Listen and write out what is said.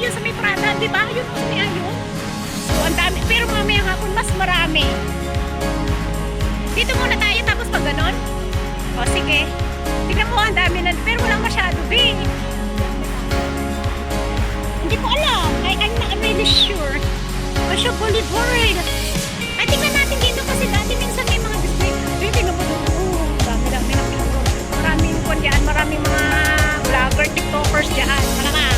yun sa may Prada, di ba? Yun sa may ayun. So, ang dami. Pero mamaya hapon, mas marami. Dito muna tayo, tapos pag ganon. O, sige. Tignan mo, ang dami na. Pero walang masyado, B. Hindi ko alam. I'm not really sure. Asya Boulevard. Ay, tingnan natin dito kasi dati minsan may mga display. Ay, tingnan mo doon. Dami-dami na. Maraming kwan dyan. Maraming mga vlogger, tiktokers dyan. Malaka.